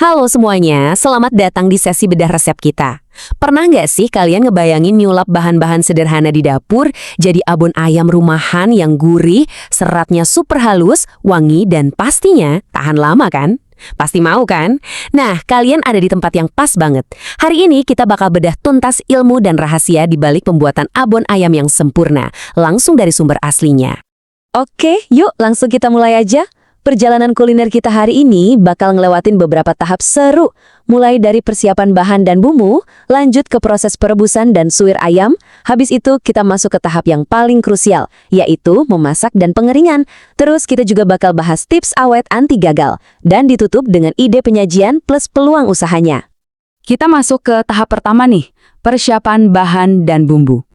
Halo semuanya, selamat datang di sesi bedah resep kita. Pernah nggak sih kalian ngebayangin nyulap bahan-bahan sederhana di dapur jadi abon ayam rumahan yang gurih, seratnya super halus, wangi, dan pastinya tahan lama kan? Pasti mau kan? Nah, kalian ada di tempat yang pas banget. Hari ini kita bakal bedah tuntas ilmu dan rahasia di balik pembuatan abon ayam yang sempurna, langsung dari sumber aslinya. Oke, yuk langsung kita mulai aja. Perjalanan kuliner kita hari ini bakal ngelewatin beberapa tahap seru, mulai dari persiapan bahan dan bumbu, lanjut ke proses perebusan dan suwir ayam, habis itu kita masuk ke tahap yang paling krusial, yaitu memasak dan pengeringan. Terus kita juga bakal bahas tips awet anti gagal, dan ditutup dengan ide penyajian plus peluang usahanya. Kita masuk ke tahap pertama nih, persiapan bahan dan bumbu.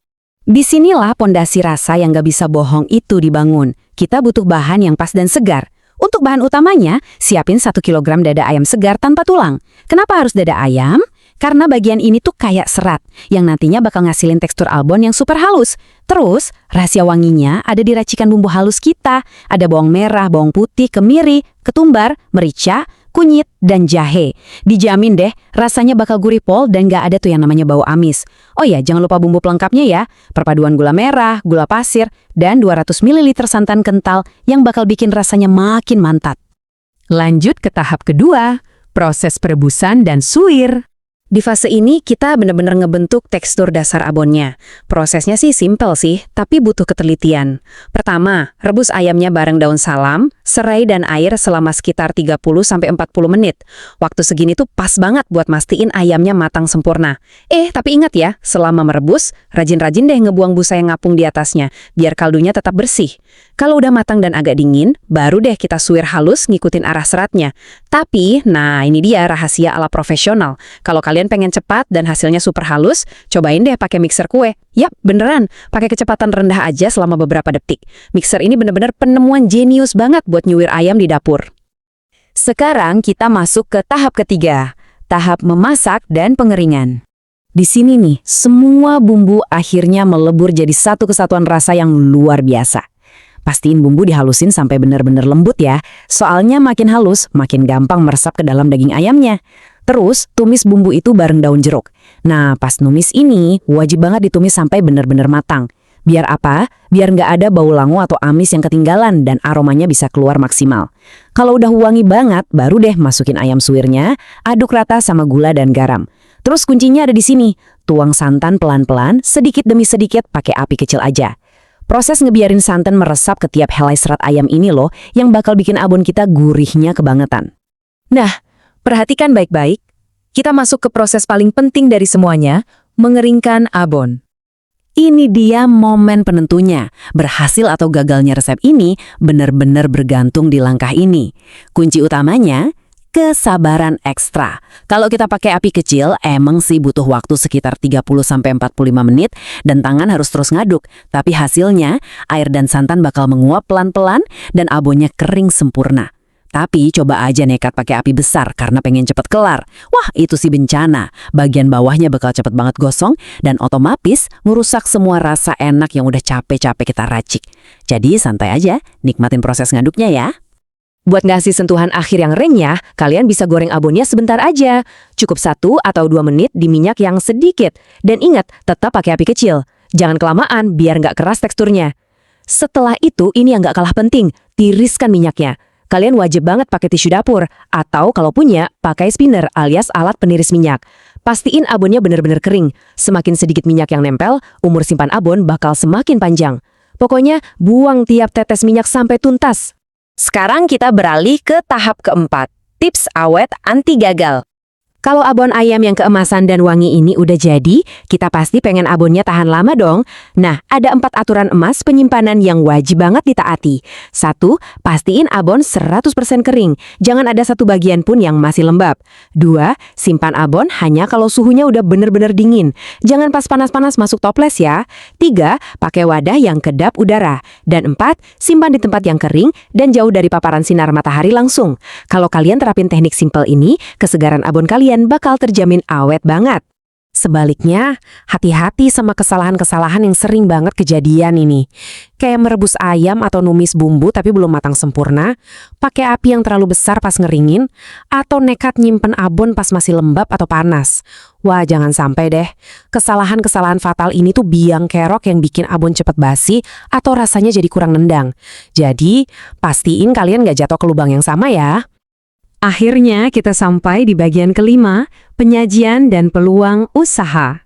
Disinilah pondasi rasa yang gak bisa bohong itu dibangun. Kita butuh bahan yang pas dan segar. Untuk bahan utamanya, siapin 1 kilogram dada ayam segar tanpa tulang. Kenapa harus dada ayam? Karena bagian ini tuh kayak serat, yang nantinya bakal ngasilin tekstur abon yang super halus. Terus, rahasia wanginya ada di racikan bumbu halus kita. Ada bawang merah, bawang putih, kemiri, ketumbar, merica, kunyit, dan jahe. Dijamin deh, rasanya bakal gurih pol dan gak ada tuh yang namanya bau amis. Oh ya, jangan lupa bumbu pelengkapnya ya. Perpaduan gula merah, gula pasir, dan 200 ml santan kental yang bakal bikin rasanya makin mantap. Lanjut ke tahap kedua, proses perebusan dan suwir. Di fase ini kita benar-benar ngebentuk tekstur dasar abonnya. Prosesnya sih simpel sih, tapi butuh ketelitian. Pertama, rebus ayamnya bareng daun salam, serai dan air selama sekitar 30-40 menit. Waktu segini tuh pas banget buat mastiin ayamnya matang sempurna. Tapi ingat ya, selama merebus, rajin-rajin deh ngebuang busa yang ngapung di atasnya, biar kaldunya tetap bersih. Kalau udah matang dan agak dingin, baru deh kita suwir halus ngikutin arah seratnya. Tapi, nah ini dia rahasia ala profesional. Kalau kalian pengen cepat dan hasilnya super halus, cobain deh pakai mixer kue. Yap, beneran. Pakai kecepatan rendah aja selama beberapa detik. Mixer ini bener-bener penemuan jenius banget buat nyuwir ayam di dapur. Sekarang kita masuk ke tahap ketiga, tahap memasak dan pengeringan. Di sini nih, semua bumbu akhirnya melebur jadi satu kesatuan rasa yang luar biasa. Pastiin bumbu dihalusin sampai bener-bener lembut ya, soalnya makin halus, makin gampang meresap ke dalam daging ayamnya. Terus, tumis bumbu itu bareng daun jeruk. Nah, pas numis ini, wajib banget ditumis sampai bener-bener matang. Biar apa? Biar nggak ada bau langu atau amis yang ketinggalan dan aromanya bisa keluar maksimal. Kalau udah wangi banget, baru deh masukin ayam suwirnya, aduk rata sama gula dan garam. Terus kuncinya ada di sini, tuang santan pelan-pelan, sedikit demi sedikit pakai api kecil aja. Proses ngebiarin santan meresap ke tiap helai serat ayam ini loh, yang bakal bikin abon kita gurihnya kebangetan. Nah, perhatikan baik-baik, kita masuk ke proses paling penting dari semuanya, mengeringkan abon. Ini dia momen penentunya. Berhasil atau gagalnya resep ini benar-benar bergantung di langkah ini. Kunci utamanya, kesabaran ekstra. Kalau kita pakai api kecil, emang sih butuh waktu sekitar 30-45 menit dan tangan harus terus ngaduk. Tapi hasilnya, air dan santan bakal menguap pelan-pelan dan abonnya kering sempurna. Tapi coba aja nekat pakai api besar karena pengen cepet kelar. Wah, itu sih bencana. Bagian bawahnya bakal cepet banget gosong dan otomatis merusak semua rasa enak yang udah capek-capek kita racik. Jadi santai aja, nikmatin proses ngaduknya ya. Buat ngasih sentuhan akhir yang renyah, kalian bisa goreng abonnya sebentar aja. Cukup 1 atau 2 menit di minyak yang sedikit. Dan ingat, tetap pakai api kecil. Jangan kelamaan biar nggak keras teksturnya. Setelah itu, ini yang nggak kalah penting, tiriskan minyaknya. Kalian wajib banget pakai tisu dapur, atau kalau punya, pakai spinner alias alat peniris minyak. Pastiin abonnya benar-benar kering. Semakin sedikit minyak yang nempel, umur simpan abon bakal semakin panjang. Pokoknya, buang tiap tetes minyak sampai tuntas. Sekarang kita beralih ke tahap keempat, tips awet anti gagal. Kalau abon ayam yang keemasan dan wangi ini udah jadi, kita pasti pengen abonnya tahan lama dong. Nah, ada 4 aturan emas penyimpanan yang wajib banget ditaati. 1. Pastiin abon 100% kering. Jangan ada satu bagian pun yang masih lembab. 2. Simpan abon hanya kalau suhunya udah bener-bener dingin. Jangan pas panas-panas masuk toples ya. 3. Pakai wadah yang kedap udara. Dan 4. Simpan di tempat yang kering dan jauh dari paparan sinar matahari langsung. Kalau kalian terapin teknik simpel ini, kesegaran abon kalian bakal terjamin awet banget. Sebaliknya, hati-hati sama kesalahan-kesalahan yang sering banget kejadian ini. Kayak merebus ayam atau numis bumbu tapi belum matang sempurna, pakai api yang terlalu besar pas ngeringin, atau nekat nyimpen abon pas masih lembab atau panas. Wah, jangan sampai deh. Kesalahan-kesalahan fatal ini tuh biang kerok yang bikin abon cepet basi atau rasanya jadi kurang nendang. Jadi, pastiin kalian nggak jatuh ke lubang yang sama ya. Akhirnya kita sampai di bagian kelima, penyajian dan peluang usaha.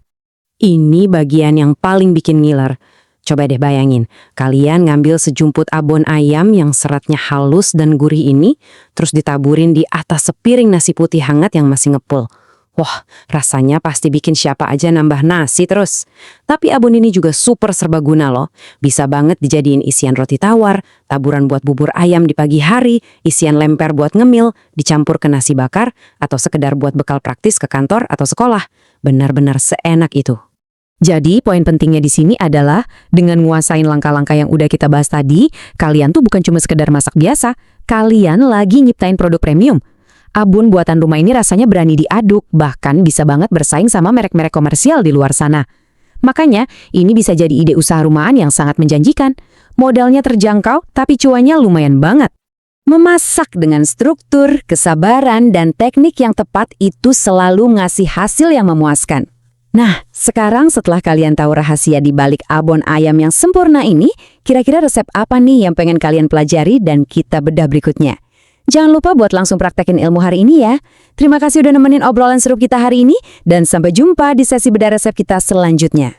Ini bagian yang paling bikin ngiler. Coba deh bayangin, kalian ngambil sejumput abon ayam yang seratnya halus dan gurih ini, terus ditaburin di atas sepiring nasi putih hangat yang masih ngepul. Wah, rasanya pasti bikin siapa aja nambah nasi terus. Tapi abon ini juga super serbaguna loh. Bisa banget dijadiin isian roti tawar, taburan buat bubur ayam di pagi hari, isian lemper buat ngemil, dicampur ke nasi bakar, atau sekedar buat bekal praktis ke kantor atau sekolah. Benar-benar seenak itu. Jadi, poin pentingnya di sini adalah dengan nguasain langkah-langkah yang udah kita bahas tadi, kalian tuh bukan cuma sekedar masak biasa, kalian lagi nyiptain produk premium. Abon buatan rumah ini rasanya berani diaduk, bahkan bisa banget bersaing sama merek-merek komersial di luar sana. Makanya, ini bisa jadi ide usaha rumahan yang sangat menjanjikan. Modalnya terjangkau, tapi cuannya lumayan banget. Memasak dengan struktur, kesabaran, dan teknik yang tepat itu selalu ngasih hasil yang memuaskan. Nah, sekarang setelah kalian tahu rahasia di balik abon ayam yang sempurna ini, kira-kira resep apa nih yang pengen kalian pelajari dan kita bedah berikutnya? Jangan lupa buat langsung praktekin ilmu hari ini ya. Terima kasih udah nemenin obrolan seru kita hari ini, dan sampai jumpa di sesi bedah resep kita selanjutnya.